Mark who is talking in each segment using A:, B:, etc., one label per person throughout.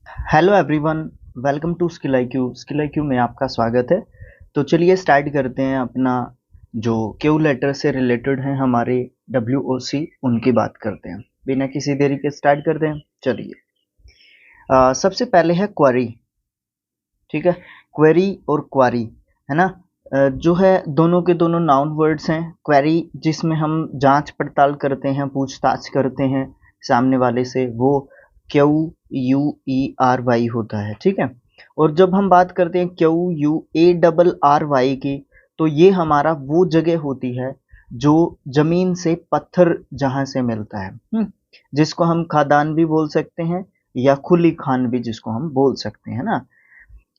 A: Hello everyone, welcome to skill IQ. Skill IQ में आपका स्वागत है। तो चलिए स्टार्ट करते हैं अपना जो क्यू लेटर से रिलेटेड है हमारे WOC, उनकी बात करते हैं। बिना किसी देरी के स्टार्ट करते हैं। चलिए, सबसे पहले है क्वेरी। ठीक है, क्वेरी और क्वारी है ना। जो है दोनों के दोनों नाउन वर्ड्स हैं। क्वेरी जिसमें हम जांच पड़ताल करते हैं, पूछताछ करते हैं सामने वाले से, वो QUERY होता है। ठीक है, और जब हम बात करते हैं QUARRY की, तो ये हमारा वो जगह होती है जो जमीन से पत्थर जहां से मिलता है, जिसको हम खादान भी बोल सकते हैं या खुली खान भी जिसको हम बोल सकते हैं ना।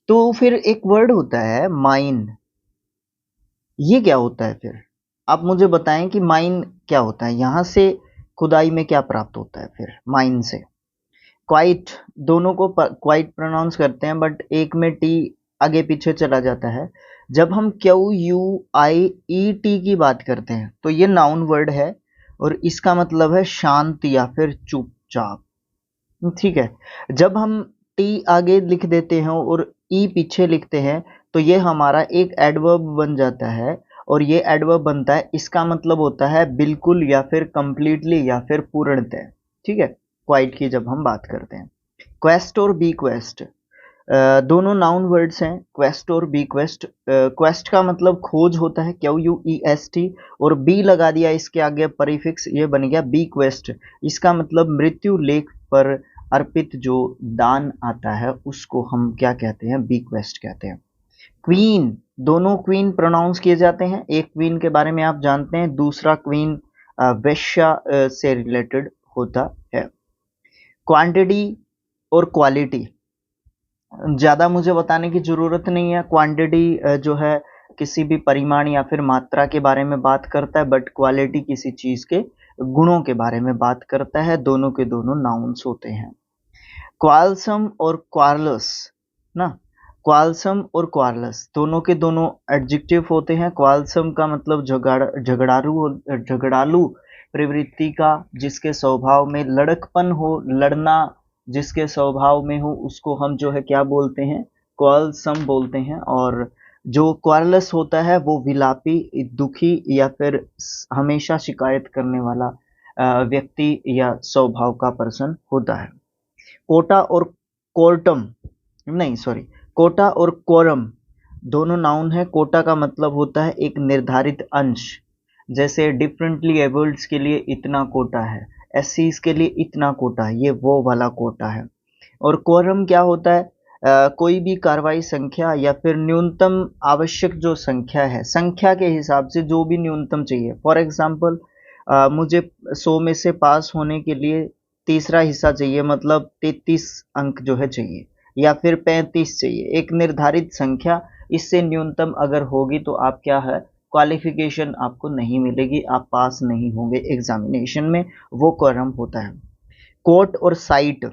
A: तो फिर एक वर्ड होता है माइन। ये क्या होता है फिर? आप मुझे बताएं कि माइन क्या होता है, यहां से खुदाई में क्या प्राप्त होता है फिर माइन से। क्वाइट, दोनों को क्वाइट प्रोनाउंस करते हैं, बट एक में टी आगे पीछे चला जाता है। जब हम QUIET की बात करते हैं तो ये नाउन वर्ड है और इसका मतलब है शांत या फिर चुपचाप। ठीक है, जब हम टी आगे लिख देते हैं और ई पीछे लिखते हैं तो ये हमारा एक एडवर्ब बन जाता है। और ये एडवर्ब बनता है, इसका मतलब होता है बिल्कुल या फिर कंप्लीटली या फिर पूर्णतः। ठीक है, क्वाइट की जब हम बात करते हैं। क्वेस्ट और बी क्वेस्ट, दोनों नाउन वर्ड्स हैं, क्वेस्ट और बी क्वेस्ट। क्वेस्ट का मतलब खोज होता है, QUEST, और बी लगा दिया इसके आगे परिफिक्स, ये बन गया बी क्वेस्ट। इसका मतलब मृत्यु लेख पर अर्पित जो दान आता है उसको हम क्या कहते हैं, बी क्वेस्ट कहते हैं। क्वीन, दोनों क्वीन प्रोनाउंस किए जाते हैं। एक क्वीन के बारे में आप जानते हैं, दूसरा क्वीन वेश्या से रिलेटेड होता है। क्वांटिटी और क्वालिटी, ज़्यादा मुझे बताने की ज़रूरत नहीं है। क्वांटिटी जो है किसी भी परिमाण या फिर मात्रा के बारे में बात करता है, बट क्वालिटी किसी चीज़ के गुणों के बारे में बात करता है। दोनों के दोनों नाउन्स होते हैं। क्वालसम और क्वारलस ना, क्वालसम और क्वारलस दोनों के दोनों एडजेक्टिव होते हैं। क्वालसम का मतलब झगड़ालू प्रवृत्ति का, जिसके स्वभाव में लड़कपन हो, लड़ना जिसके स्वभाव में हो, उसको हम जो है क्या बोलते हैं, क्वालसम बोलते हैं। और जो क्वारलस होता है वो विलापी, दुखी या फिर हमेशा शिकायत करने वाला व्यक्ति या स्वभाव का पर्सन होता है। कोटा और कोर्टम, नहीं सॉरी, कोटा और कोरम दोनों नाउन है। कोटा का मतलब होता है एक निर्धारित अंश, जैसे डिफरेंटली एबल्ड्स के लिए इतना कोटा है, SCs के लिए इतना कोटा है, ये वो वाला कोटा है। और कोरम क्या होता है, कोई भी कार्रवाई संख्या या फिर न्यूनतम आवश्यक जो संख्या है, संख्या के हिसाब से जो भी न्यूनतम चाहिए। फॉर एग्जांपल, मुझे 100 में से पास होने के लिए तीसरा हिस्सा चाहिए, मतलब 33 अंक जो है चाहिए, या फिर 35 चाहिए, एक निर्धारित संख्या। इससे न्यूनतम अगर होगी तो आप क्या है, क्वालिफिकेशन आपको नहीं मिलेगी, आप पास नहीं होंगे एग्जामिनेशन में, वो क्वोरम होता है। कोट और साइट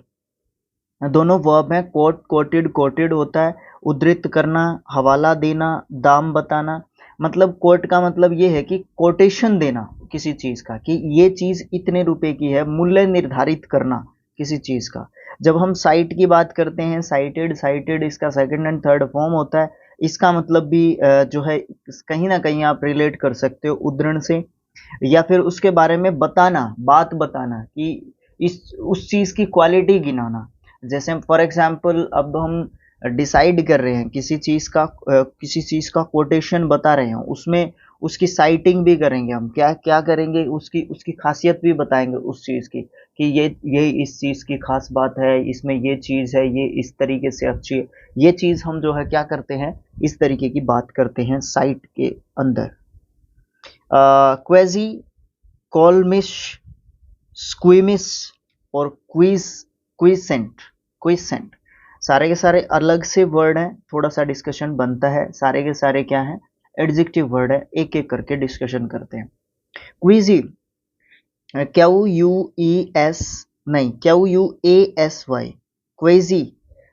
A: दोनों वर्ब हैं। कोट, कोटेड, कोटेड होता है उद्धृत करना, हवाला देना, दाम बताना। मतलब कोट का मतलब ये है कि कोटेशन देना किसी चीज का, कि ये चीज इतने रुपए की है, मूल्य निर्धारित करना किसी चीज का। जब हम साइट की बात करते हैं, साइटेड, साइटेड इसका सेकंड एंड थर्ड फॉर्म होता है। इसका मतलब भी जो है कहीं ना कहीं आप रिलेट कर सकते हो उद्धरण से, या फिर उसके बारे में बताना, बात बताना, कि इस उस चीज की क्वालिटी गिनाना। जैसे फॉर एग्जांपल अब हम डिसाइड कर रहे हैं किसी चीज का कोटेशन बता रहे हैं, उसमें उसकी साइटिंग भी करेंगे, हम क्या क्या करेंगे, उसकी उसकी खासियत भी बताएंगे उस चीज की, कि ये इस चीज की खास बात है, इसमें ये चीज है, ये इस तरीके से अच्छी है। ये चीज हम जो है क्या करते हैं, इस तरीके की बात करते हैं साइट के अंदर। क्वेजी, कॉलमिश, स्क्विमिस और क्विसेंट, क्विसेंट सारे के सारे अलग से वर्ड हैं, थोड़ा सा डिस्कशन बनता है। सारे के सारे क्या हैं, एडजेक्टिव वर्ड है, एक एक करके डिस्कशन करते हैं। क्विजी, QUES, नहीं QUASY, क्वेजी,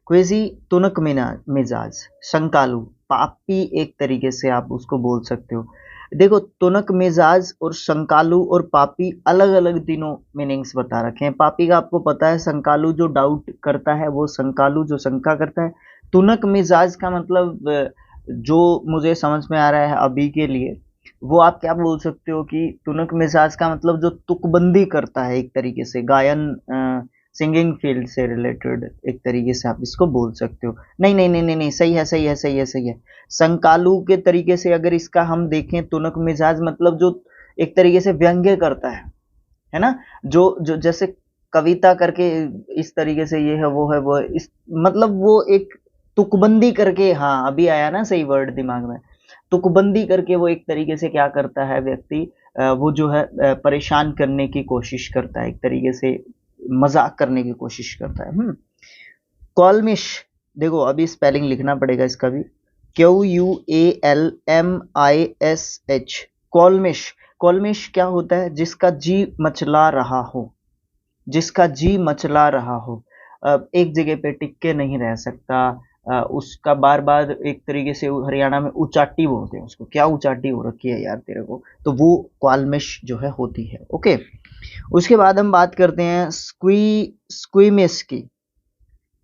A: क्वेजी तुनक मिजाज, शंकालु, पापी, एक तरीके से आप उसको बोल सकते हो। देखो, तुनक मिजाज और शंकालू और पापी अलग अलग तीनों मीनिंग्स बता रखे हैं। पापी का आपको पता है, शंकालू जो डाउट करता है, वो शंकालू जो शंका करता है। तुनक मिजाज का मतलब जो मुझे समझ में आ रहा है अभी के लिए, वो आप क्या बोल सकते हो कि तुनक मिजाज का मतलब जो तुकबंदी करता है, एक तरीके से गायन सिंगिंग फील्ड से रिलेटेड, एक तरीके से आप इसको बोल सकते हो। नहीं नहीं नहीं नहीं नहीं, सही है सही है सही है सही है। संकालू के तरीके से अगर इसका हम देखें, तुनक मिजाज मतलब जो एक तरीके से व्यंग्य करता है ना, जो जो जैसे कविता करके इस तरीके से ये है वो है वो है, इस मतलब वो एक तुकबंदी करके, हाँ अभी आया ना सही वर्ड दिमाग में, तुकबंदी करके वो एक तरीके से क्या करता है व्यक्ति, वो जो है परेशान करने की कोशिश करता है, एक तरीके से मजाक करने की कोशिश करता है। कॉलमिश, देखो अभी स्पेलिंग लिखना पड़ेगा इसका भी, QUALMISH, कॉलमिश। कॉलमिश क्या होता है? जिसका जी मचला रहा हो, जिसका जी मचला रहा हो, एक जगह पे टिक के नहीं रह सकता, उसका बार बार एक तरीके से हरियाणा में उचाटी बोलते हैं उसको, क्या उचाटी हो रखी है यार तेरे को, तो वो क्वालमिश जो है होती है। ओके, उसके बाद हम बात करते हैं स्क्वीमिश की।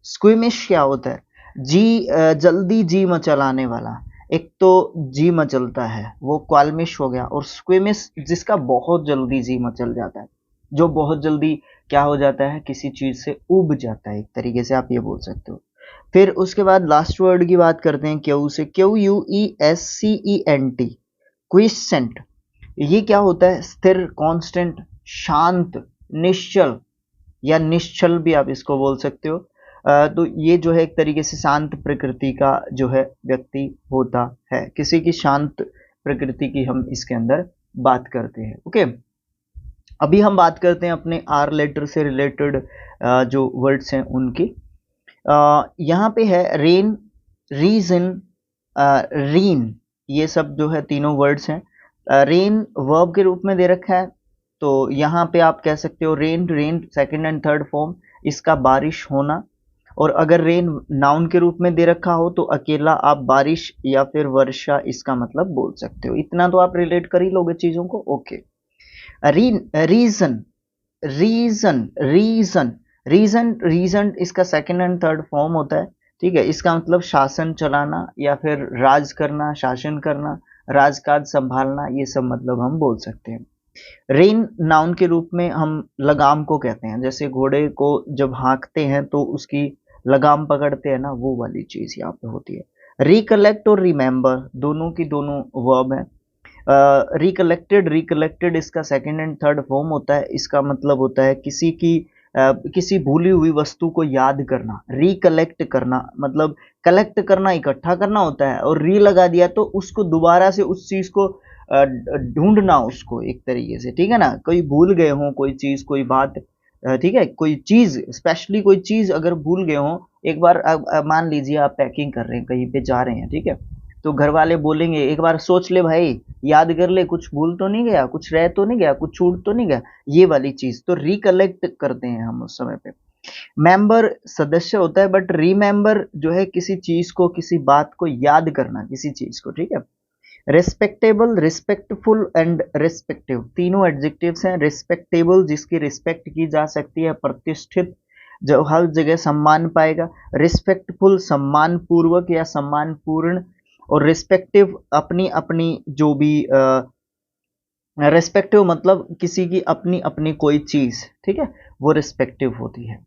A: स्क्विमिश क्या होता है? जी जल्दी जी मचलाने वाला। एक तो जी मचलता है वो क्वालमिश हो गया, और स्क्विमिश जिसका बहुत जल्दी जी मचल जाता है, जो बहुत जल्दी क्या हो जाता है, किसी चीज से उब जाता है, एक तरीके से आप ये बोल सकते हो। फिर उसके बाद लास्ट वर्ड की बात करते हैं, क्यू से, QUESCENT, क्विसेंट। ये क्या होता है? स्थिर, कांस्टेंट, शांत, निश्चल, या निश्चल भी आप इसको बोल सकते हो। तो ये जो है एक तरीके से शांत प्रकृति का जो है व्यक्ति होता है, किसी की शांत प्रकृति की हम इसके अंदर बात करते हैं। ओके, अभी हम बात करते हैं अपने आर लेटर से रिलेटेड जो वर्ड्स हैं उनकी। यहाँ पे है रेन, रीजन, रीन, ये सब जो है तीनों वर्ड्स हैं। रेन वर्ब के रूप में दे रखा है, तो यहाँ पे आप कह सकते हो rain, rain second and third form, इसका बारिश होना। और अगर रेन नाउन के रूप में दे रखा हो तो अकेला आप बारिश या फिर वर्षा इसका मतलब बोल सकते हो। इतना तो आप रिलेट कर ही लोगे चीजों को। Okay, reason, reason, reason, reason, reason इसका सेकंड एंड थर्ड फॉर्म होता है। ठीक है, इसका मतलब शासन चलाना या फिर राज करना, शासन करना, राजकाज संभालना, ये सब मतलब हम बोल सकते हैं। रेन नाउन के रूप में हम लगाम को कहते हैं, जैसे घोड़े को जब हाँकते हैं तो उसकी लगाम पकड़ते हैं ना, वो वाली चीज यहाँ पे होती है। रिकलेक्ट और रिमेंबर दोनों की दोनों वर्ब है। रिकलेक्टेड, रिकलेक्टेड इसका सेकंड एंड थर्ड फॉर्म होता है, इसका मतलब होता है किसी की किसी भूली हुई वस्तु को याद करना। रिकलेक्ट करना मतलब कलेक्ट करना, इकट्ठा करना होता है, और री लगा दिया तो उसको दोबारा से उस चीज को ढूंढना उसको, एक तरीके से, ठीक है ना। कोई भूल गए हो कोई चीज, कोई बात, ठीक है, कोई चीज स्पेशली कोई चीज अगर भूल गए हो, एक बार मान लीजिए आप पैकिंग कर रहे हैं, कहीं पे जा रहे हैं, ठीक है, तो घर वाले बोलेंगे एक बार सोच ले भाई, याद कर ले, कुछ भूल तो नहीं गया, कुछ रह तो नहीं गया, कुछ छूट तो नहीं गया, ये वाली चीज तो रिकलेक्ट करते हैं हम उस समय पे। मेंबर सदस्य होता है, बट रिमेंबर जो है किसी चीज को, किसी बात को याद करना, किसी चीज को, ठीक है। रिस्पेक्टेबल, रिस्पेक्टफुल एंड रिस्पेक्टिव तीनों एडजेक्टिव्स हैं। रिस्पेक्टेबल जिसकी रिस्पेक्ट की जा सकती है, प्रतिष्ठित, जो हर जगह सम्मान पाएगा। रिस्पेक्टफुल सम्मान पूर्वक या सम्मान पूर्ण, और रिस्पेक्टिव अपनी अपनी जो भी रिस्पेक्टिव मतलब किसी की अपनी अपनी कोई चीज, ठीक है, वो रिस्पेक्टिव होती है।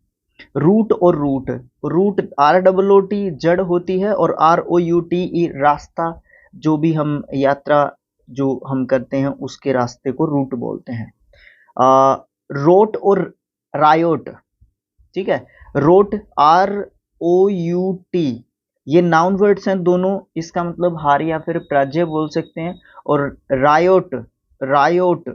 A: रूट और रूट, रूट ROOT जड़ होती है, और ROUTE रास्ता, जो भी हम यात्रा जो हम करते हैं उसके रास्ते को रूट बोलते हैं। रोट और रायोट, ठीक है, रोट ROUT, ये नाउन वर्ड्स हैं दोनों, इसका मतलब हार या फिर पराजय बोल सकते हैं। और रायोट, रायोट,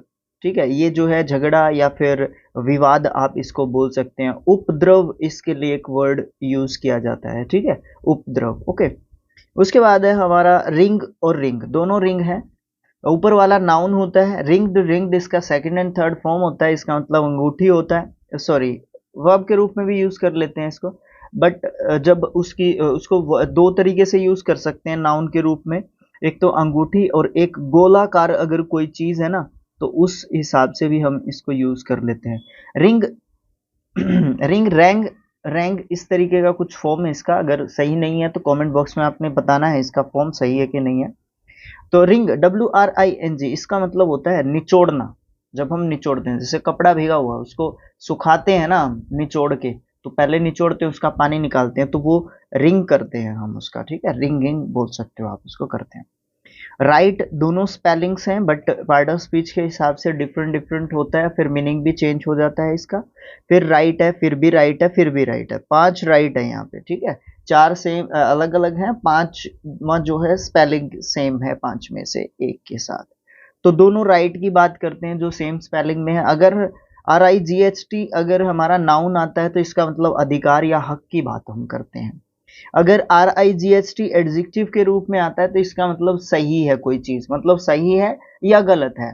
A: ठीक है, ये जो है झगड़ा या फिर विवाद आप इसको बोल सकते हैं। उपद्रव इसके लिए एक वर्ड यूज किया जाता है, ठीक है, उपद्रव। ओके, उसके बाद है हमारा रिंग और रिंग, दोनों रिंग है। ऊपर वाला नाउन होता है, रिंग्ड, रिंग्ड इसका सेकंड एंड थर्ड फॉर्म होता है, इसका मतलब अंगूठी होता है, सॉरी वर्ब के रूप में भी यूज कर लेते हैं इसको, बट जब उसको दो तरीके से यूज कर सकते हैं नाउन के रूप में। एक तो अंगूठी और एक गोलाकार अगर कोई चीज है ना, तो उस हिसाब से भी हम इसको यूज कर लेते हैं। रिंग रिंग रैंग रैंग इस तरीके का कुछ फॉर्म है इसका, अगर सही नहीं है तो कमेंट बॉक्स में आपने बताना है इसका फॉर्म सही है कि नहीं है। तो रिंग WRING इसका मतलब होता है निचोड़ना। जब हम निचोड़ते हैं, जैसे कपड़ा भीगा हुआ उसको सुखाते हैं ना निचोड़ के, तो पहले निचोड़ते हैं उसका पानी निकालते हैं, तो वो रिंग करते हैं हम उसका, ठीक है, रिंगिंग बोल सकते हो आप उसको, करते हैं। राइट दोनों स्पेलिंग्स हैं, बट पार्ट ऑफ स्पीच के हिसाब से डिफरेंट डिफरेंट होता है, फिर मीनिंग भी चेंज हो जाता है इसका। फिर राइट है, फिर भी राइट है, फिर भी राइट है, 5 राइट है यहाँ पे, ठीक है। 4 सेम अलग अलग हैं, 5 जो है स्पेलिंग सेम है 5 में से एक के साथ। तो दोनों राइट की बात करते हैं जो सेम स्पेलिंग में है। अगर RIGHT अगर हमारा नाउन आता है तो इसका मतलब अधिकार या हक की बात हम करते हैं। अगर RIGHT एडजेक्टिव के रूप में आता है तो इसका मतलब सही है कोई चीज, मतलब सही है या गलत है,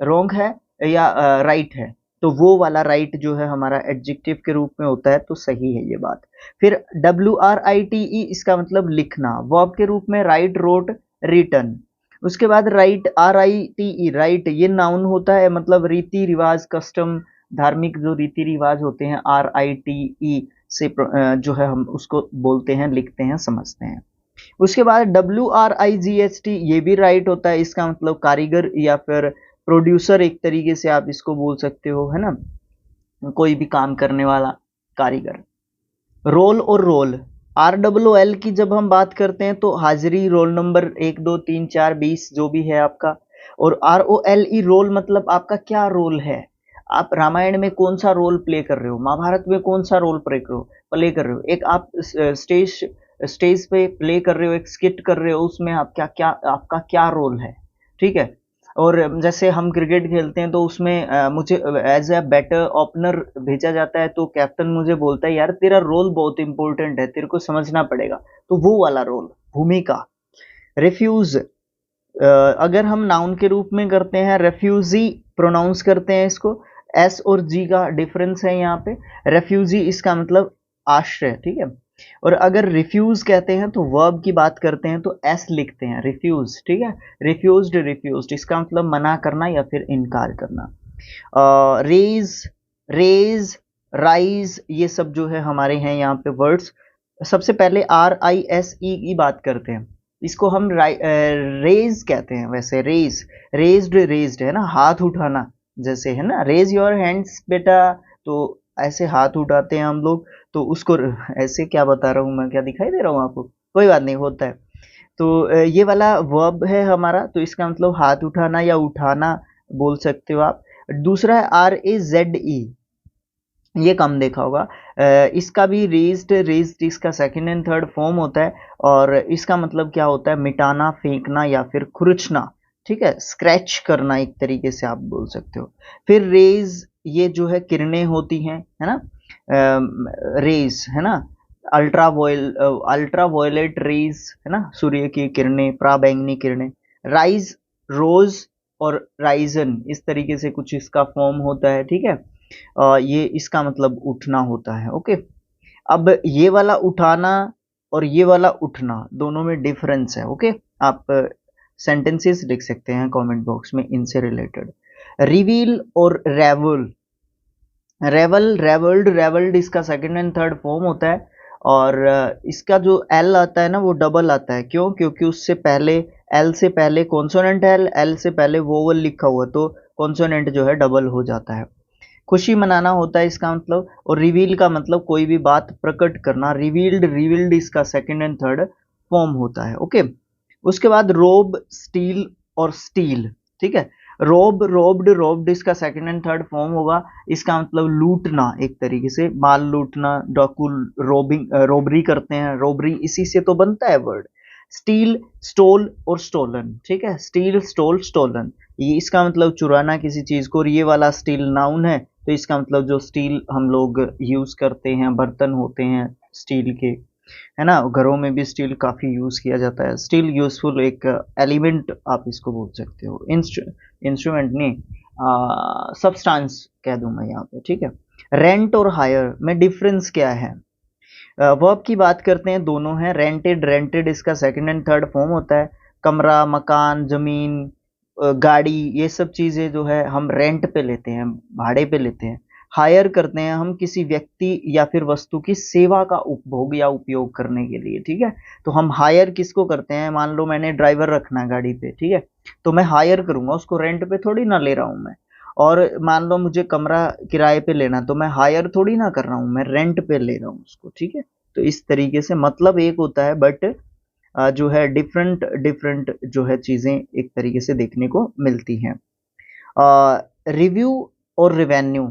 A: रॉन्ग है या राइट है, तो वो वाला राइट जो है हमारा एडजेक्टिव के रूप में होता है, तो सही है ये बात। फिर WRITE इसका मतलब लिखना, वर्ब के रूप में राइट, रोट, रिटन। उसके बाद राइट RITE राइट ये नाउन होता है, मतलब रीति रिवाज, कस्टम, धार्मिक जो रीति रिवाज होते हैं, RITE से जो है हम उसको बोलते हैं, लिखते हैं, समझते हैं। उसके बाद WRIGHT ये भी राइट होता है, इसका मतलब कारीगर या फिर प्रोड्यूसर, एक तरीके से आप इसको बोल सकते हो, है ना, कोई भी काम करने वाला कारीगर। रोल और रोल, ROOL की जब हम बात करते हैं तो हाजिरी, रोल नंबर 1 2 3 4 20 जो भी है आपका। और ROLE रोल मतलब आपका क्या रोल है, आप रामायण में कौन सा रोल प्ले कर रहे हो, महाभारत में कौन सा रोल प्ले कर रहे हो, एक आप स्टेज स्टेज पे प्ले कर रहे हो, एक स्किट कर रहे हो, उसमें आप क्या क्या आपका क्या रोल है, ठीक है। और जैसे हम क्रिकेट खेलते हैं तो उसमें मुझे एज ए बैटर ओपनर भेजा जाता है, तो कैप्टन मुझे बोलता है यार तेरा रोल बहुत इंपॉर्टेंट है, तेरे को समझना पड़ेगा, तो वो वाला रोल, भूमिका। रिफ्यूज अगर हम नाउन के रूप में करते हैं, रेफ्यूजी प्रोनाउंस करते हैं इसको, S और G का डिफरेंस है यहाँ पे। रेफ्यूजी इसका मतलब आश्रय, ठीक है। और अगर रिफ्यूज कहते हैं तो वर्ब की बात करते हैं तो S लिखते हैं, रिफ्यूज, ठीक है। रिफ्यूज्ड, रिफ्यूज्ड इसका मतलब मना करना या फिर इनकार करना। रेज, रेज, राइज ये सब जो है हमारे हैं यहाँ पे वर्ड्स। सबसे पहले RISE की बात करते हैं, इसको हम रेज कहते हैं, वैसे रेज, रेज्ड, रेज्ड है ना, हाथ उठाना, जैसे है ना, रेज योर हैंड्स बेटा, तो ऐसे हाथ उठाते हैं हम लोग, तो उसको ऐसे क्या बता रहा हूँ मैं, क्या दिखाई दे रहा हूँ आपको, कोई बात नहीं, होता है। तो ये वाला वर्ब है हमारा, तो इसका मतलब हाथ उठाना या उठाना बोल सकते हो आप। दूसरा है RAZE, ये कम देखा होगा, इसका भी रेज्ड, रेज्ड इसका सेकंड एंड थर्ड फॉर्म होता है, और इसका मतलब क्या होता है, मिटाना, फेंकना या फिर खुरचना, ठीक है, स्क्रैच करना एक तरीके से आप बोल सकते हो। फिर रेज ये जो है किरणें होती हैं, है ना, रेज है ना, अल्ट्रा वायलेट रेज है ना, सूर्य की किरणें, प्राबैंगनी किरणें। राइज, रोज और राइजन इस तरीके से कुछ इसका फॉर्म होता है, ठीक है। ये इसका मतलब उठना होता है, ओके। अब ये वाला उठाना और ये वाला उठना दोनों में डिफरेंस है, ओके। आप सेंटेंसेस लिख सकते हैं कमेंट बॉक्स में इनसे रिलेटेड। रिवील और रेवल, रेवल, रेवल्ड, रेवल्ड इसका सेकंड एंड थर्ड फॉर्म होता है, और इसका जो एल आता है ना वो डबल आता है, क्यों, क्योंकि उससे पहले एल से पहले कॉन्सोनेंट है, एल से पहले वोवल लिखा हुआ, तो कॉन्सोनेंट जो है डबल हो जाता है। खुशी मनाना होता है इसका मतलब, और रिवील का मतलब कोई भी बात प्रकट करना, रिवील्ड, रिवील्ड इसका सेकंड एंड थर्ड फॉर्म होता है, ओके। उसके बाद रोब, स्टील और स्टील, ठीक है। रोब, रोब्ड, रोब्ड इसका सेकंड एंड थर्ड फॉर्म होगा, इसका मतलब लूटना, एक तरीके से माल लूटना, डाकू रोबिंग, रोबरी करते हैं, रोबरी इसी से तो बनता है वर्ड। स्टील, स्टोल और स्टोलन, ठीक है, स्टील, स्टोल, स्टोलन, ये इसका मतलब चुराना किसी चीज को, और ये वाला स्टील नाउन है, तो इसका मतलब जो स्टील हम लोग यूज करते हैं, बर्तन होते हैं स्टील के, है ना, घरों में भी स्टील काफी यूज किया जाता है, स्टील यूजफुल एक एलिमेंट आप इसको बोल सकते हो, इंस्ट्रूमेंट नहीं, सब्सटेंस कह दूं मैं यहाँ पे, ठीक है। रेंट और हायर में डिफरेंस क्या है, वर्ब की बात करते हैं, दोनों हैं, रेंटेड, रेंटेड इसका सेकंड एंड थर्ड फॉर्म होता है, कमरा, मकान, जमीन, गाड़ी, ये सब चीजें जो है हम रेंट पे लेते हैं, भाड़े पे लेते हैं। हायर करते हैं हम किसी व्यक्ति या फिर वस्तु की सेवा का उपभोग या उपयोग करने के लिए, ठीक है। तो हम हायर किसको करते हैं, मान लो मैंने ड्राइवर रखना है गाड़ी पे, ठीक है, तो मैं हायर करूंगा उसको, रेंट पे थोड़ी ना ले रहा हूं मैं। और मान लो मुझे कमरा किराए पे लेना, तो मैं हायर थोड़ी ना कर रहा हूँ, मैं रेंट पे ले रहा हूँ उसको, ठीक है। तो इस तरीके से मतलब एक होता है, बट जो है डिफरेंट डिफरेंट जो है चीजें एक तरीके से देखने को मिलती हैं। रिव्यू और रिवेन्यू,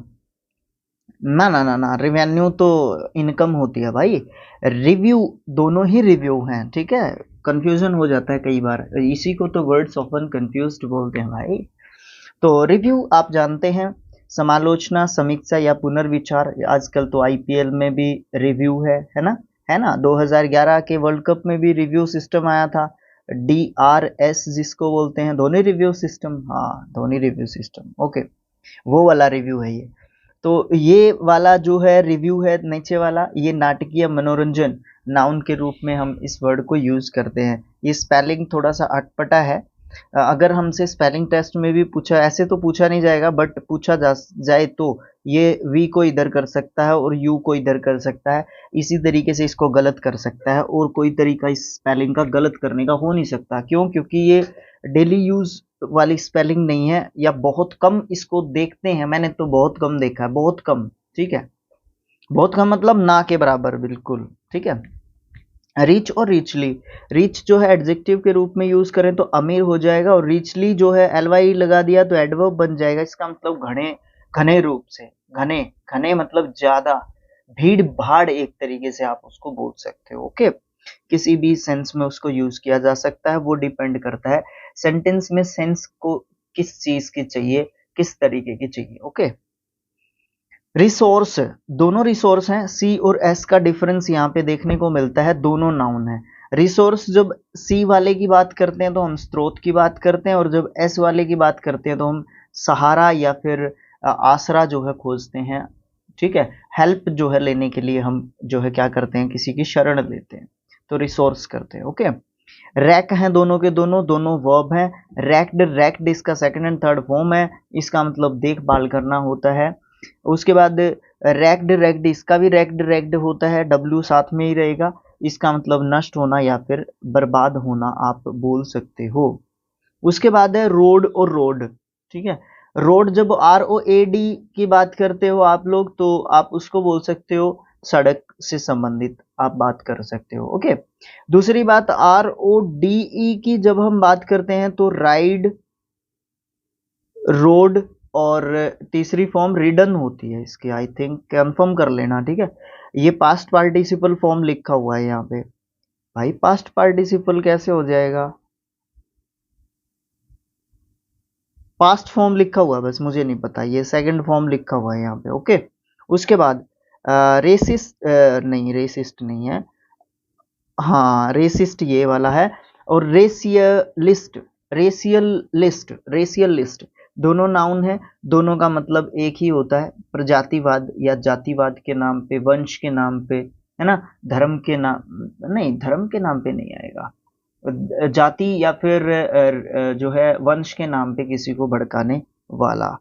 A: ना ना ना ना, रिवेन्यू तो इनकम होती है भाई, रिव्यू दोनों ही रिव्यू हैं, ठीक है। कंफ्यूजन हो जाता है कई बार, इसी को तो वर्ड्स ऑफन कंफ्यूज्ड बोलते हैं भाई। तो रिव्यू आप जानते हैं, समालोचना, समीक्षा या पुनर्विचार। आजकल तो आईपीएल में भी रिव्यू है ना, है ना। 2011 के वर्ल्ड कप में भी रिव्यू सिस्टम आया था, DRS जिसको बोलते हैं, धोनी रिव्यू सिस्टम, हाँ धोनी रिव्यू सिस्टम, ओके, वो वाला रिव्यू है ये। तो ये वाला जो है रिव्यू है नीचे वाला, ये नाटकीय मनोरंजन नाउन के रूप में हम इस वर्ड को यूज करते हैं। ये स्पेलिंग थोड़ा सा अटपटा है, अगर हमसे स्पेलिंग टेस्ट में भी पूछा, ऐसे तो पूछा नहीं जाएगा बट पूछा जाए तो ये वी को इधर कर सकता है और यू को इधर कर सकता है, इसी तरीके से इसको गलत कर सकता है, और कोई तरीका इस स्पेलिंग का गलत करने का हो नहीं सकता। क्यों? क्योंकि ये डेली यूज वाली स्पेलिंग नहीं है, या बहुत कम इसको देखते हैं, मैंने तो बहुत कम देखा है, बहुत कम, ठीक है, बहुत कम मतलब ना के बराबर बिल्कुल, ठीक है। रिच और रिचली, रिच जो है एडजेक्टिव के रूप में यूज करें तो अमीर हो जाएगा, और रिचली जो है एलवाई लगा दिया तो एडवर्ब बन जाएगा। इसका मतलब घने, घने रूप से, घने, घने मतलब ज्यादा, भीड़ भाड़ एक तरीके से आप उसको बोल सकते हो, ओके। किसी भी सेंस में उसको यूज किया जा सकता है, वो डिपेंड करता है सेंटेंस में सेंस को किस चीज की चाहिए, किस तरीके की चाहिए, ओके। रिसोर्स, दोनों रिसोर्स हैं, सी और एस का डिफरेंस यहाँ पे देखने को मिलता है, दोनों नाउन है। रिसोर्स जब सी वाले की बात करते हैं तो हम स्रोत की बात करते हैं, और जब एस वाले की बात करते हैं तो हम सहारा या फिर आसरा जो है खोजते हैं, ठीक है। हेल्प जो है लेने के लिए हम जो है क्या करते हैं, किसी की शरण लेते हैं, तो रिसोर्स करते हैं, ओके। रैक हैं दोनों के दोनों, दोनों वर्ब हैं। रैक्ड, रैक्ड इसका सेकंड एंड थर्ड फॉर्म है, इसका मतलब देखभाल करना होता है। उसके बाद रैक्ड, रैक्ड इसका भी रैक्ड रैक्ड होता है, डब्ल्यू साथ में ही रहेगा, इसका मतलब नष्ट होना या फिर बर्बाद होना आप बोल सकते हो। उसके बाद है रोड और रोड, ठीक है। रोड जब ROAD की बात करते हो आप लोग, तो आप उसको बोल सकते हो सड़क से संबंधित आप बात कर सकते हो, ओके। दूसरी बात RODE की जब हम बात करते हैं तो राइड, रोड, और तीसरी फॉर्म रिडन होती है इसकी, आई थिंक कंफर्म कर लेना, ठीक है। ये पास्ट पार्टिसिपल फॉर्म लिखा हुआ है यहाँ पे, भाई पास्ट पार्टिसिपल कैसे हो जाएगा, पास्ट फॉर्म लिखा हुआ है, बस मुझे नहीं पता, ये सेकंड फॉर्म लिखा हुआ है यहाँ पे, ओके। उसके बाद रेसिस्ट, नहीं रेसिस्ट नहीं है, हाँ रेसिस्ट ये वाला है। और रेसियलिस्ट, रेसियलिस्ट, रेसियलिस्ट दोनों नाउन है, दोनों का मतलब एक ही होता है, प्रजातिवाद या जातिवाद के नाम पे, वंश के नाम पे, है ना, धर्म के नाम, नहीं धर्म के नाम पे नहीं आएगा, जाति या फिर जो है वंश के नाम पे किसी को भड़काने वाला।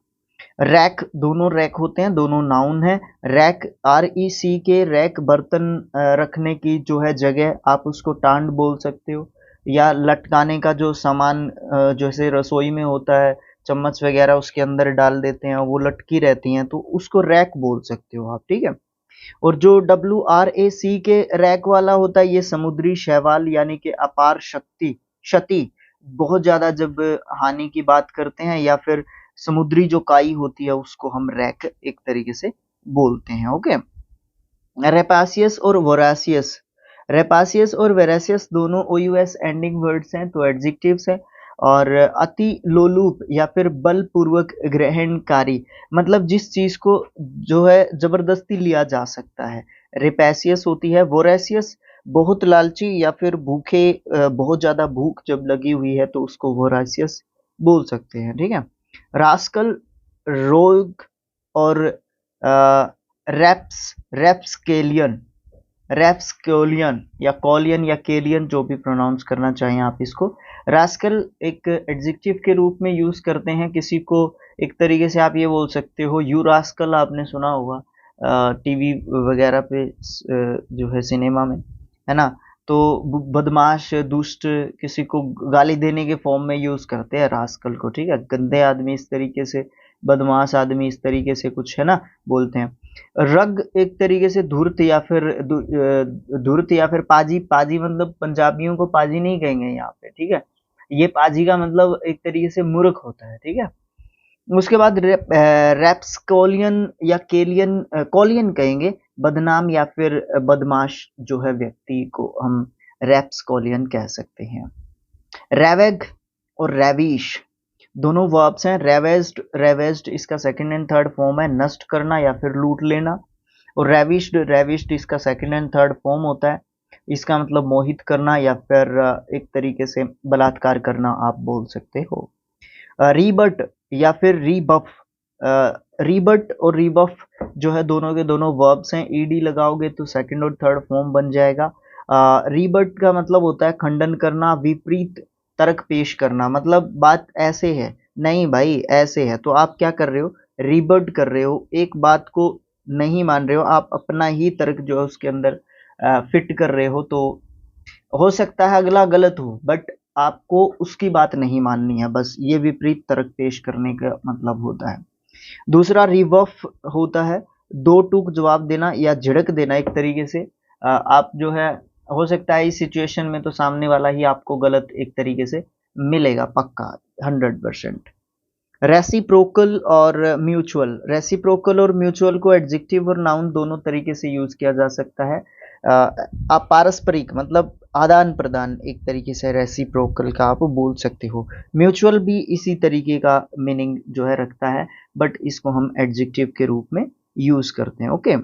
A: रैक, दोनों रैक होते हैं, दोनों नाउन है। रैक, REC के रैक, बर्तन रखने की जो है जगह, आप उसको टांड बोल सकते हो, या लटकाने का जो सामान जैसे रसोई में होता है, चम्मच वगैरह उसके अंदर डाल देते हैं, वो लटकी रहती हैं, तो उसको रैक बोल सकते हो आप, ठीक है। और जो WRAC के रैक वाला होता है, ये समुद्री शैवाल यानी कि अपार शक्ति, क्षति, बहुत ज्यादा जब हानि की बात करते हैं, या फिर समुद्री जो काई होती है उसको हम रैक एक तरीके से बोलते हैं, ओके। रेपासियस और वोरासियस, रेपासियस और वेरासियस दोनों OUS एंडिंग वर्ड्स हैं, तो एडजेक्टिव्स हैं। और अति लोलुप या फिर बलपूर्वक ग्रहणकारी, मतलब जिस चीज को जो है जबरदस्ती लिया जा सकता है, रेपेसियस होती है। वोरेसियस, बहुत लालची या फिर भूखे, बहुत ज्यादा भूख जब लगी हुई है तो उसको वोरासियस बोल सकते हैं, ठीक है। रास्कल, रोग, और रैप्स, रैप्सकेलियन, रैप्सकोलियन या कॉलियन या केलियन, जो भी प्रोनाउंस करना चाहें आप इसको। रास्कल एक एडजेक्टिव के रूप में यूज करते हैं किसी को, एक तरीके से आप ये बोल सकते हो, यू रास्कल आपने सुना होगा टीवी वगैरह पे, जो है सिनेमा में, है ना। तो बदमाश, दुष्ट, किसी को गाली देने के फॉर्म में यूज करते हैं रास्कल को, ठीक है। गंदे आदमी इस तरीके से, बदमाश आदमी इस तरीके से कुछ, है ना, बोलते हैं। रग एक तरीके से धूर्त या फिर धूर्त या फिर पाजी। पाजी मतलब पंजाबियों को पाजी नहीं कहेंगे यहाँ पे, ठीक है। ये पाजी का मतलब एक तरीके से मूर्ख होता है, ठीक है। उसके बाद रैप्सकोलियन या केलियन, कॉलियन कहेंगे, बदनाम या फिर बदमाश जो है व्यक्ति को हम रैप्सकोलियन कह सकते हैं। रैवेग और रैविश दोनों वर्ब्स हैं। रेवेज्ड, रेवेज्ड इसका सेकंड एंड थर्ड फॉर्म है नष्ट करना या फिर लूट लेना, और रेविश्ड, रेविश्ड इसका सेकंड एंड थर्ड फॉर्म होता है। इसका मतलब मोहित करना या फिर एक तरीके से बलात्कार करना आप बोल सकते हो। रीबट या फिर रीबफ, रीबट और रीबफ जो है दोनों के दोनों वर्ब्स हैं। ईडी लगाओगे तो सेकंड और थर्ड फॉर्म बन जाएगा। रीबट का मतलब होता है खंडन करना, विपरीत तर्क पेश करना, मतलब बात ऐसे है, नहीं भाई ऐसे है, तो आप क्या कर रहे हो, रीबट कर रहे हो, एक बात को नहीं मान रहे हो, आप अपना ही तर्क जो है उसके अंदर फिट कर रहे हो। तो हो सकता है अगला गलत हो, बट आपको उसकी बात नहीं माननी है, बस ये विपरीत तर्क पेश करने का मतलब होता है। दूसरा रिवफ होता है दो टूक जवाब देना या झिड़क देना, एक तरीके से आप जो है, हो सकता है इस सिचुएशन में तो सामने वाला ही आपको गलत एक तरीके से मिलेगा पक्का 100%। रेसिप्रोकल और म्यूचुअल, रेसिप्रोकल और म्यूचुअल को एडजेक्टिव और नाउन दोनों तरीके से यूज किया जा सकता है। आप पारस्परिक मतलब आदान प्रदान एक तरीके से रेसिप्रोकल का आप बोल सकते हो। म्यूचुअल भी इसी तरीके का मीनिंग जो है रखता है, बट इसको हम एडजेक्टिव के रूप में यूज करते हैं। ओके।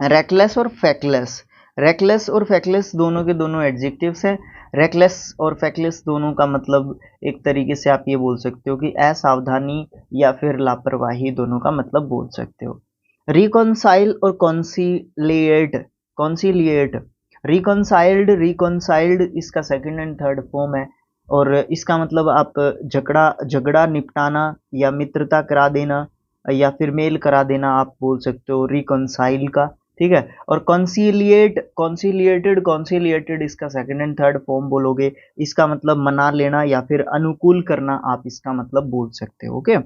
A: रेकलेस और फैकलेस, रेकलेस और फैकलेस दोनों के दोनों एडजेक्टिव्स हैं। रेकलेस और फैकलेस दोनों का मतलब एक तरीके से आप ये बोल सकते हो कि असावधानी या फिर लापरवाही, दोनों का मतलब बोल सकते हो। रिकॉन्साइल और कॉन्सिलिएट, कॉन्सिलिएट, रिकॉन्साइल्ड, रिकॉन्साइल्ड इसका सेकंड एंड थर्ड फॉर्म है, और इसका मतलब आप झगड़ा, झगड़ा निपटाना या मित्रता करा देना या फिर मेल करा देना आप बोल सकते हो रिकॉन्साइल का, ठीक है। और कॉन्सिलिएट, कॉन्सिलिएटेड, कॉन्सिलिएटेड इसका सेकंड एंड थर्ड फॉर्म बोलोगे, इसका मतलब मना लेना या फिर अनुकूल करना आप इसका मतलब बोल सकते हो। ओके।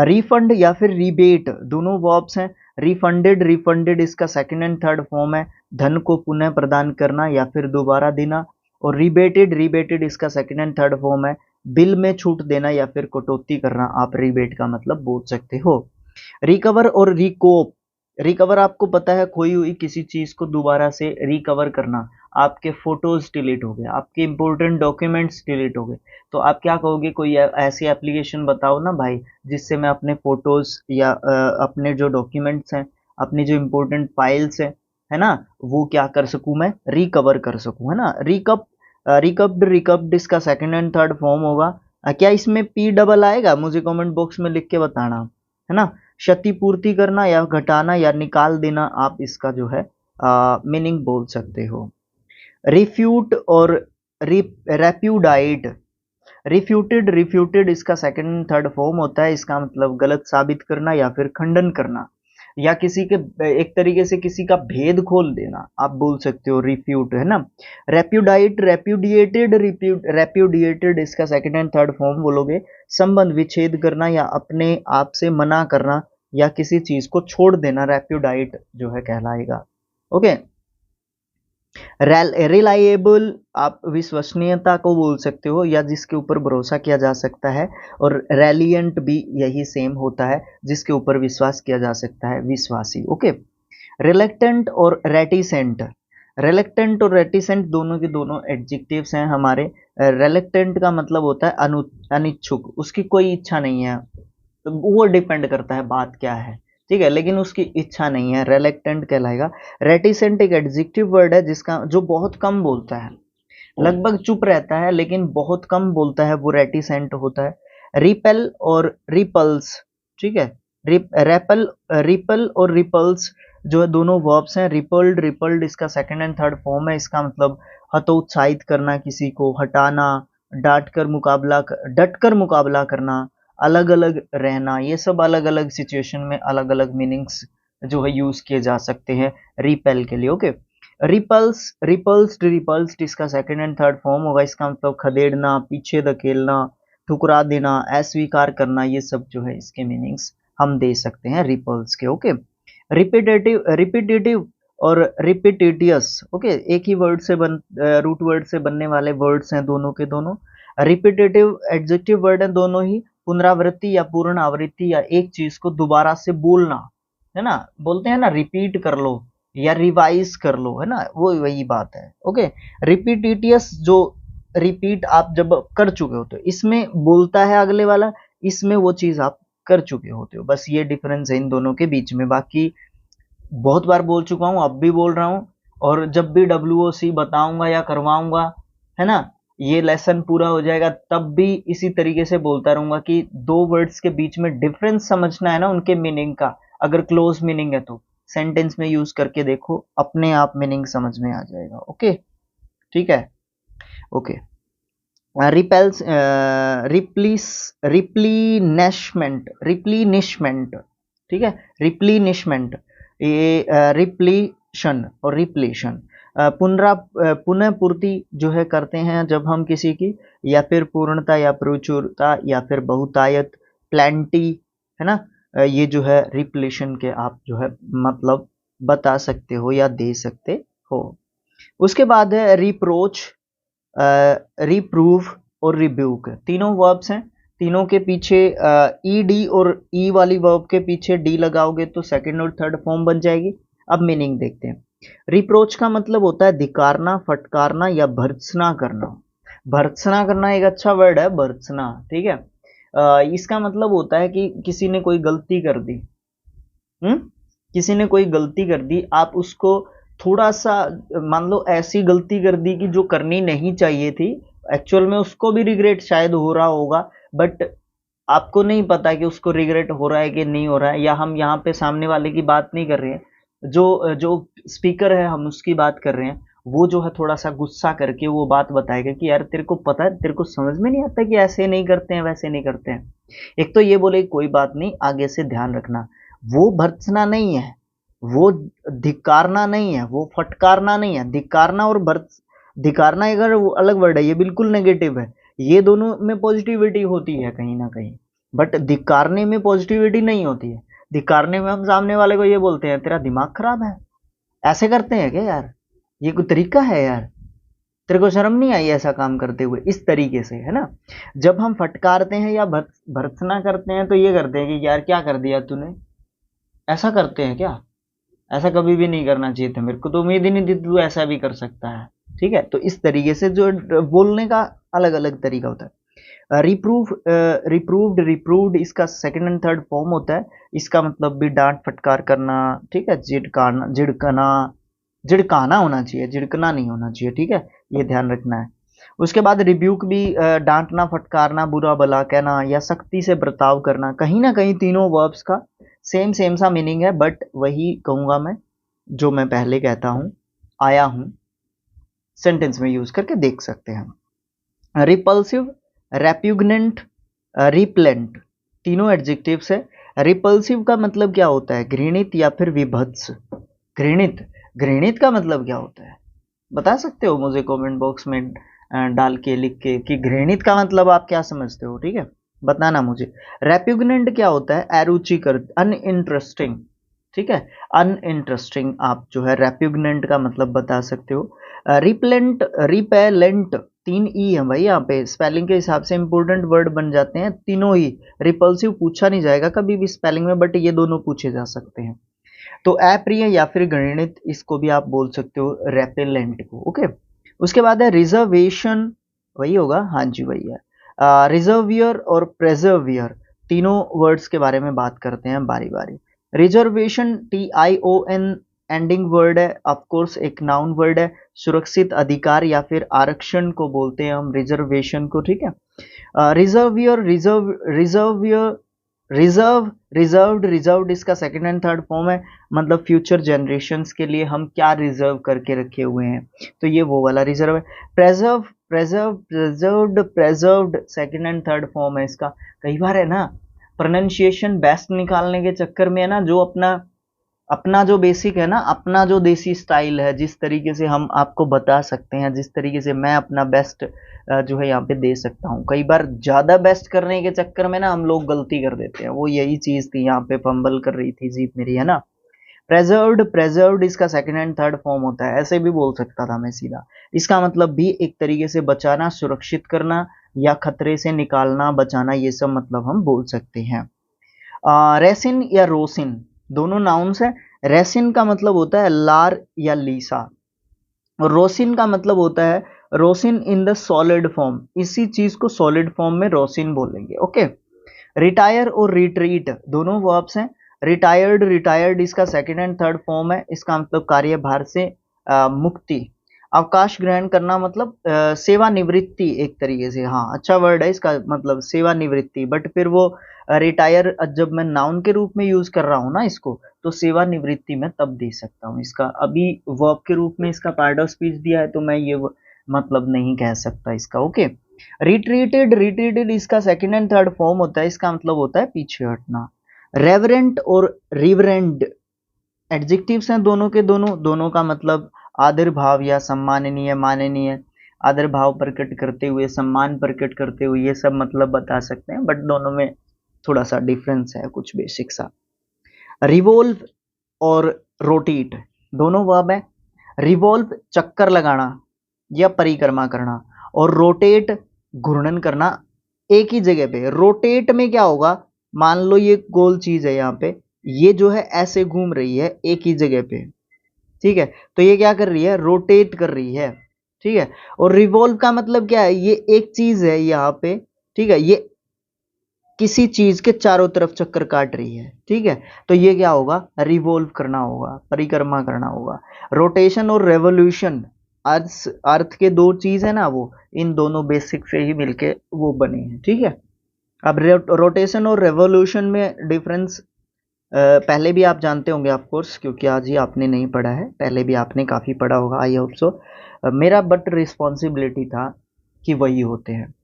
A: रिफंड या फिर रिबेट दोनों वर्ब्स हैं। रिफंडेड, रिफंडेड इसका सेकंड एंड थर्ड फॉर्म है धन को पुनः प्रदान करना या फिर दोबारा देना, और रिबेटेड, रिबेटेड इसका सेकंड एंड थर्ड फॉर्म है बिल में छूट देना या फिर कटौती करना, आप रिबेट का मतलब बोल सकते हो। रिकवर और रिकोप, रिकवर आपको पता है खोई हुई किसी चीज को दोबारा से रिकवर करना। आपके फोटोज डिलीट हो गए, आपके इंपॉर्टेंट डॉक्यूमेंट्स डिलीट हो गए, तो आप क्या कहोगे, कोई ऐसी एप्लीकेशन बताओ ना भाई जिससे मैं अपने फोटोज या अपने जो डॉक्यूमेंट्स हैं, अपनी जो इंपॉर्टेंट फाइल्स हैं, है ना, वो क्या कर सकूं, मैं रिकवर कर सकूं, है ना। रिकप, रिकप्ड, रिकप्ड इसका सेकंड एंड थर्ड फॉर्म होगा। क्या इसमें पी डबल आएगा, मुझे कमेंट बॉक्स में लिख के बताना, है ना। क्षतिपूर्ति करना या घटाना या निकाल देना, आप इसका जो है मीनिंग बोल सकते हो। रिफ्यूट और रेप्यूडाइट, रिफ्यूटेड, रिफ्यूटेड इसका सेकंड थर्ड फॉर्म होता है, इसका मतलब गलत साबित करना या फिर खंडन करना, या किसी के एक तरीके से किसी का भेद खोल देना आप बोल सकते हो रिफ्यूट, है ना। रेप्यूडाइट, रेप्यूडिएटेड, रेप्यूडिएटेड इसका सेकंड एंड थर्ड फॉर्म बोलोगे, संबंध विच्छेद करना या अपने आप से मना करना या किसी चीज को छोड़ देना, रेप्यूडाइट जो है कहलाएगा। ओके। रिलायबल आप विश्वसनीयता को बोल सकते हो या जिसके ऊपर भरोसा किया जा सकता है, और रैलियंट भी यही सेम होता है, जिसके ऊपर विश्वास किया जा सकता है, विश्वासी। ओके। रिलेक्टेंट और रेटिसेंट, रिलेक्टेंट और रेटिसेंट दोनों के दोनों एडजेक्टिव्स हैं हमारे। रिलेक्टेंट का मतलब होता है अनिच्छुक, उसकी कोई इच्छा नहीं है, तो वो डिपेंड करता है बात क्या है, ठीक है, लेकिन उसकी इच्छा नहीं है, रेलेक्टेंट कहलाएगा। रेटिसेंट एक एडजेक्टिव वर्ड है जिसका, जो बहुत कम बोलता है, लगभग चुप रहता है लेकिन बहुत कम बोलता है, वो रेटिसेंट होता है। रिपेल और रिपल्स, ठीक है, रेपल, रिपल और रिपल्स जो है दोनों वर्ब्स हैं। रिपल्ड, रिपल्ड इसका सेकंड एंड थर्ड फॉर्म है। इसका मतलब हतोत्साहित करना, किसी को हटाना, डट कर मुकाबला करना, अलग अलग रहना, ये सब अलग अलग सिचुएशन में अलग अलग मीनिंग्स जो है यूज किए जा सकते हैं रिपेल के लिए। ओके, रिपल्स, रिपल्स्ड, रिपल्स्ड इसका सेकंड एंड थर्ड फॉर्म होगा। इसका मतलब खदेड़ना, पीछे धकेलना, ठुकरा देना, अस्वीकार करना, ये सब जो है इसके मीनिंग्स हम दे सकते हैं रिपल्स के। ओके, रिपीटेटिव, रिपीटेटिव और रिपीटेटियस। ओके, एक ही वर्ड से रूट वर्ड से बनने वाले वर्ड्स हैं दोनों के दोनों। रिपीटेटिव एडजेक्टिव वर्ड है दोनों ही, पुनरावृत्ति या पूर्ण आवृत्ति या एक चीज को दोबारा से बोलना, है ना, बोलते हैं ना रिपीट कर लो या रिवाइज कर लो, है ना, वो वही बात है। ओके, रिपीटिटियस जो रिपीट आप जब कर चुके हो तो इसमें बोलता है अगले वाला, इसमें वो चीज आप कर चुके होते हो, बस ये डिफरेंस है इन दोनों के बीच में। बाकी बहुत बार बोल चुका हूँ, अब भी बोल रहा हूँ, और जब भी WOC बताऊंगा या करवाऊंगा, है ना, ये लेसन पूरा हो जाएगा तब भी इसी तरीके से बोलता रहूंगा कि दो वर्ड्स के बीच में डिफरेंस समझना है ना उनके मीनिंग का। अगर क्लोज मीनिंग है तो सेंटेंस में यूज करके देखो, अपने आप मीनिंग समझ में आ जाएगा। ओके, ठीक है। ओके, रिपेल्स, रिप्लीस, रिप्लीनिशमेंट, रिप्लीनिशमेंट, ठीक है, रिप्लीनिशमेंट, ये रिप्लीशन और रिप्लेशन, पुनः पूर्ति जो है करते हैं जब हम किसी की, या फिर पूर्णता या प्रचुरता या फिर बहुतायत, प्लेंटी, है ना, ये जो है रिप्लेशन के आप जो है मतलब बता सकते हो या दे सकते हो। उसके बाद है रिप्रोच, रिप्रूव और रिब्यूक, तीनों वर्ब्स हैं। तीनों के पीछे ईडी और ई वाली वर्ब के पीछे डी लगाओगे तो सेकंड और थर्ड फॉर्म बन जाएगी। अब मीनिंग देखते हैं। रिप्रोच का मतलब होता है धिकारना, फटकारना या भर्त्सना करना। भर्त्सना करना एक अच्छा वर्ड है, भर्त्सना, ठीक है। इसका मतलब होता है कि किसी ने कोई गलती कर दी, किसी ने कोई गलती कर दी, आप उसको थोड़ा सा, मान लो ऐसी गलती कर दी कि जो करनी नहीं चाहिए थी, एक्चुअल में उसको भी रिग्रेट शायद हो रहा होगा, बट आपको नहीं पता कि उसको रिग्रेट हो रहा है कि नहीं हो रहा है। या हम यहाँ पे सामने वाले की बात नहीं कर रहे हैं, जो जो स्पीकर है हम उसकी बात कर रहे हैं, वो जो है थोड़ा सा गुस्सा करके वो बात बताएगा कि यार तेरे को पता है, तेरे को समझ में नहीं आता कि ऐसे नहीं करते हैं, वैसे नहीं करते हैं। एक तो ये बोले कोई बात नहीं, आगे से ध्यान रखना, वो भर्त्सना नहीं है, वो धिकारना नहीं है, वो फटकारना नहीं है। धिकारना और धिकारना अगर वो अलग वर्ड है, ये बिल्कुल नेगेटिव है, ये दोनों में पॉजिटिविटी होती है कहीं ना कहीं, बट धिकारने में पॉजिटिविटी नहीं होती है। धिकारने में हम सामने वाले को ये बोलते हैं तेरा दिमाग खराब है, ऐसे करते हैं क्या यार, ये कोई तरीका है यार, तेरे को शर्म नहीं आई ऐसा काम करते हुए, इस तरीके से, है ना। जब हम फटकारते हैं या भर्त्सना करते हैं तो ये करते हैं कि यार क्या कर दिया तूने, ऐसा करते हैं क्या, ऐसा कभी भी नहीं करना चाहिए था, मेरे को तो उम्मीद ही नहीं थी तू ऐसा भी कर सकता है, ठीक है। तो इस तरीके से जो बोलने का अलग अलग तरीका होता है। रिप्रूव, रिप्रूव्ड, रिप्रूव्ड इसका सेकंड एंड थर्ड फॉर्म होता है। इसका मतलब भी डांट फटकार करना, ठीक है, झिड़काना, झिड़कना, झिड़काना होना चाहिए, झिड़कना नहीं होना चाहिए, ठीक है, ये ध्यान रखना है। उसके बाद रिब्यूक भी डांटना, फटकारना, बुरा भला कहना या सख्ती से बर्ताव करना। कहीं ना कहीं तीनों वर्ब्स का सेम सेम सा मीनिंग है, बट वही कहूंगा मैं जो मैं पहले कहता हूं, आया हूं, सेंटेंस में यूज करके देख सकते हैं। रिपल्सिव, रेप्यूगनेंट, रिप्लेंट, तीनों एडजेक्टिव्स है। रिपल्सिव का मतलब क्या होता है, घृणित या फिर विभत्स। घृणित, घृणित का मतलब क्या होता है बता सकते हो मुझे कमेंट बॉक्स में डाल के, लिख के, कि घृणित का मतलब आप क्या समझते हो, ठीक है, बताना मुझे। रेप्यूगनेंट क्या होता है, अरुचिकर, अनइंटरेस्टिंग, ठीक है, अनइंटरेस्टिंग आप जो है रेप्यूगनेंट का मतलब बता सकते हो। रिप्लेंट, रिपेलेंट, 3 ई है भाई, यहाँ पे स्पेलिंग के हिसाब से इंपोर्टेंट वर्ड बन जाते हैं तीनों ही। रिपल्सिव पूछा नहीं जाएगा कभी भी स्पेलिंग में, बट ये दोनों पूछे जा सकते हैं। तो अप्रिय या फिर घृणित, इसको भी आप बोल सकते हो रेपेलेंट को। ओके, उसके बाद है रिजर्वेशन, वही होगा, हाँ जी वही है। रिजर्वियर और प्रेजर्वियर, तीनों वर्ड्स के बारे में बात करते हैं बारी बारी। रिजर्वेशन, TION एंडिंग वर्ड है, ऑफ कोर्स एक नाउन वर्ड है। सुरक्षित अधिकार या फिर आरक्षण को बोलते हैं हम रिजर्वेशन को, ठीक है। रिजर्वियर, रिजर्वियर रिजर्व, रिजर्व्ड इसका सेकंड एंड थर्ड फॉर्म है, मतलब फ्यूचर जनरेशंस के लिए हम क्या रिजर्व करके रखे हुए हैं, तो ये वो वाला रिजर्व है। प्रेजर्व, प्रेजर्व्ड सेकंड एंड थर्ड फॉर्म है इसका। कई बार है ना प्रोनाउंसिएशन बेस्ट निकालने के चक्कर में है ना, जो अपना अपना जो बेसिक है ना, अपना जो देसी स्टाइल है, जिस तरीके से हम आपको बता सकते हैं, जिस तरीके से मैं अपना बेस्ट जो है यहाँ पे दे सकता हूँ, कई बार ज़्यादा बेस्ट करने के चक्कर में ना हम लोग गलती कर देते हैं। वो यही चीज़ थी, यहाँ पे फंबल कर रही थी जीप मेरी, है ना। प्रेजर्व्ड इसका सेकंड एंड थर्ड फॉर्म होता है, ऐसे भी बोल सकता था मैं सीधा। इसका मतलब भी एक तरीके से बचाना, सुरक्षित करना या खतरे से निकालना, बचाना, ये सब मतलब हम बोल सकते हैं। रेसिन या रोसिन दोनों नाउन्स है। रेसिन का मतलब होता है लार या लीसा, और रोसिन का मतलब होता है rosin in the solid form. इसी चीज को सॉलिड फॉर्म में रोसिन बोलेंगे। ओके। रिटायर और रिट्रीट दोनों वर्ब्स हैं। रिटायर्ड इसका सेकंड एंड थर्ड फॉर्म है। इसका मतलब कार्यभार से मुक्ति। अवकाश ग्रहण करना मतलब सेवानिवृत्ति एक तरीके से। हाँ, अच्छा वर्ड है इसका, मतलब सेवानिवृत्ति। बट फिर वो रिटायर जब मैं नाउन के रूप में यूज कर रहा हूँ ना इसको, तो सेवानिवृत्ति में तब दे सकता हूँ इसका। अभी वर्ब के रूप में इसका पार्ट ऑफ स्पीच दिया है, तो मैं ये मतलब नहीं कह सकता इसका। ओके। रिट्रीटेड इसका सेकंड एंड थर्ड फॉर्म होता है। इसका मतलब होता है पीछे हटना। रेवरेंट और रिवरेंड एडजेक्टिव्स हैं दोनों के दोनों का मतलब आदर भाव या सम्माननीय, माननीय, आदर भाव प्रकट करते हुए, सम्मान प्रकट करते हुए, ये सब मतलब बता सकते हैं। बट दोनों में थोड़ा सा डिफरेंस है, कुछ बेसिक सा। रिवोल्व और रोटेट दोनों वर्ब है। रिवॉल्व चक्कर लगाना या परिक्रमा करना, और रोटेट घूर्णन करना एक ही जगह पे। रोटेट में क्या होगा, मान लो ये गोल चीज है यहाँ पे, ये जो है ऐसे घूम रही है एक ही जगह पे, ठीक है, तो ये क्या कर रही है, रोटेट कर रही है, ठीक है। और रिवॉल्व का मतलब क्या है, ये एक चीज है यहाँ पे, ठीक है, ये किसी चीज के चारों तरफ चक्कर काट रही है, ठीक है, तो ये क्या होगा, रिवॉल्व करना होगा, परिक्रमा करना होगा। रोटेशन और रेवोल्यूशन अर्थ के दो चीज है ना, वो इन दोनों बेसिक से ही मिलके वो बने हैं, ठीक है। अब रोटेशन और रेवोल्यूशन में डिफरेंस पहले भी आप जानते होंगे ऑफ कोर्स, क्योंकि आज ही आपने नहीं पढ़ा है, पहले भी आपने काफ़ी पढ़ा होगा, आई होप सो। मेरा बट रिस्पॉन्सिबिलिटी था कि वही होते हैं।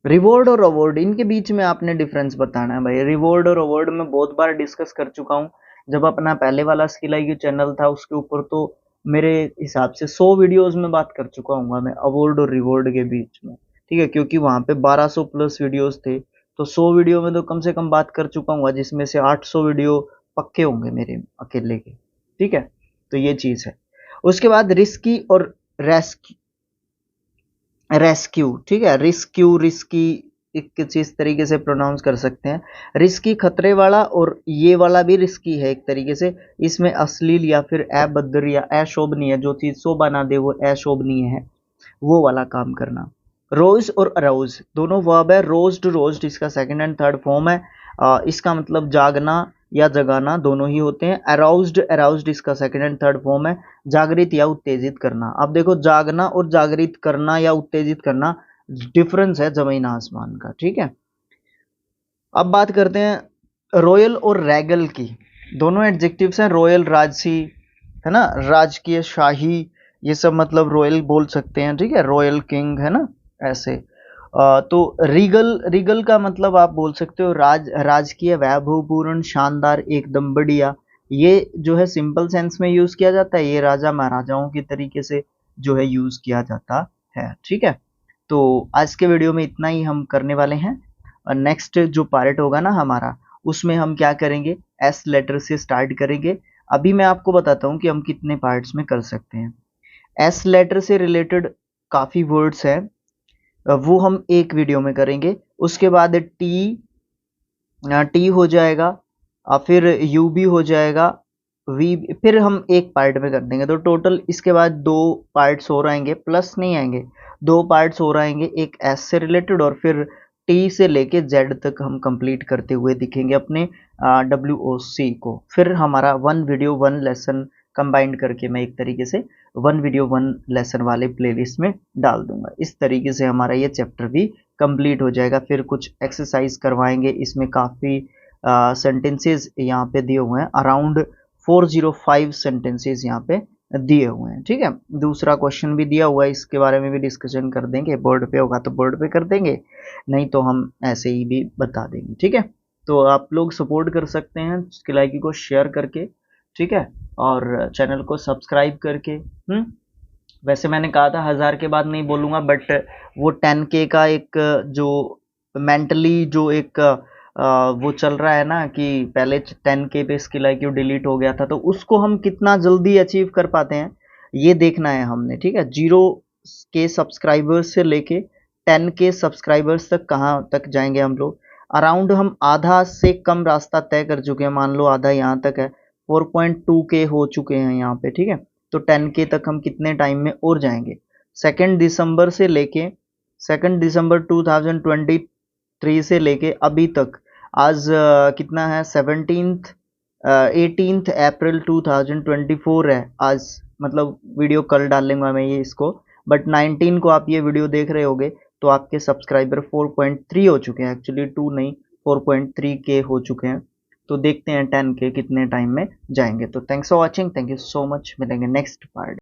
A: रिवॉर्ड और अवार्ड, इनके बीच में आपने डिफरेंस बताना है भाई। रिवॉर्ड और अवार्ड में बहुत बार डिस्कस कर चुका हूँ। जब अपना पहले वाला स्किल IQ चैनल था उसके ऊपर, तो मेरे हिसाब से 100 वीडियोस में बात कर चुका हूँ मैं अवार्ड और रिवॉर्ड के बीच में, ठीक है, क्योंकि वहाँ पे 1200 प्लस वीडियोस थे, तो 100 वीडियो में तो कम से कम बात कर चुका हूँ, जिसमें से 800 वीडियो पक्के होंगे मेरे अकेले के, ठीक है, तो ये चीज़ है। उसके बाद रिस्की और रेस्क्यू, ठीक है, रिस्की एक चीज तरीके से प्रोनाउंस कर सकते हैं। रिस्की खतरे वाला, और ये वाला भी रिस्की है एक तरीके से। इसमें अश्लील या फिर अभद्र या अशोभनीय, जो चीज शोभा ना दे वो अशोभनीय है, वो वाला काम करना। रोज और अराउज दोनों वर्ब है। रोज्ड इसका सेकंड एंड थर्ड फॉर्म है। इसका मतलब जागना या जगाना दोनों ही होते हैं। अराउज्ड इसका सेकंड एंड थर्ड फॉर्म है। जागृत या उत्तेजित करना। अब देखो, जागना और जागृत करना या उत्तेजित करना डिफरेंस है जमीन आसमान का, ठीक है। अब बात करते हैं रॉयल और रैगल की। दोनों एडजेक्टिव्स हैं। रॉयल राजसी, है ना, राजकीय, शाही, ये सब मतलब रॉयल बोल सकते हैं, ठीक है, रॉयल किंग, है ना, ऐसे। तो रीगल का मतलब आप बोल सकते हो राजकीय, वैभवपूर्ण, शानदार, एकदम बढ़िया। ये जो है सिंपल सेंस में यूज किया जाता है, ये राजा महाराजाओं के तरीके से जो है यूज किया जाता है, ठीक है। तो आज के वीडियो में इतना ही हम करने वाले हैं। नेक्स्ट जो पार्ट होगा ना हमारा, उसमें हम क्या करेंगे, एस लेटर से स्टार्ट करेंगे। अभी मैं आपको बताता हूँ कि हम कितने पार्ट्स में कर सकते हैं। एस लेटर से रिलेटेड काफ़ी वर्ड्स हैं, वो हम एक वीडियो में करेंगे। उसके बाद टी हो जाएगा, फिर यू भी हो जाएगा, वी, फिर हम एक पार्ट में कर देंगे। तो टोटल इसके बाद 2 पार्ट्स और आएंगे, प्लस नहीं आएंगे, 2 पार्ट्स और आएंगे, एक एस से रिलेटेड, और फिर टी से लेके जेड तक हम कंप्लीट करते हुए दिखेंगे अपने WOC को। फिर हमारा 1 वीडियो 1 लेसन कंबाइंड करके मैं एक तरीके से 1 वीडियो 1 लेसन वाले प्लेलिस्ट में डाल दूंगा। इस तरीके से हमारा ये चैप्टर भी कंप्लीट हो जाएगा। फिर कुछ एक्सरसाइज करवाएंगे, इसमें काफ़ी सेंटेंसेस यहाँ पे दिए हुए हैं, अराउंड 405 सेंटेंसेस यहाँ पे दिए हुए हैं। ठीक है, दूसरा क्वेश्चन भी दिया हुआ है, इसके बारे में भी डिस्कशन कर देंगे, बोर्ड पे होगा तो बोर्ड पे कर देंगे, नहीं तो हम ऐसे ही भी बता देंगे। ठीक है, तो आप लोग सपोर्ट कर सकते हैं स्किलाइकी को शेयर करके, ठीक है, और चैनल को सब्सक्राइब करके। वैसे मैंने कहा था 1000 के बाद नहीं बोलूँगा, बट वो 10K का एक जो मेंटली जो एक वो चल रहा है ना कि पहले 10K पे स्किलाइक्यू डिलीट हो गया था, तो उसको हम कितना जल्दी अचीव कर पाते हैं ये देखना है हमने। ठीक है, 0K सब्सक्राइबर्स से लेके 10K सब्सक्राइबर्स तक कहाँ तक जाएंगे हम लोग। अराउंड हम आधा से कम रास्ता तय कर चुके हैं, मान लो आधा यहाँ तक है, 4.2K हो चुके हैं यहाँ पे। ठीक है, तो 10K तक हम कितने टाइम में और जाएंगे। 2 दिसंबर से लेके 2 दिसंबर 2023 से लेके अभी तक आज कितना है 18 अप्रैल 2024 है आज, मतलब वीडियो कल डालूंगा मैं ये इसको, बट 19 को आप ये वीडियो देख रहे होगे तो आपके सब्सक्राइबर 4.3 हो चुके हैं, एक्चुअली 2 नहीं 4.3K हो चुके हैं। तो देखते हैं 10K कितने टाइम में जाएंगे। तो thanks for watching, thank you so much, मिलेंगे नेक्स्ट पार्ट।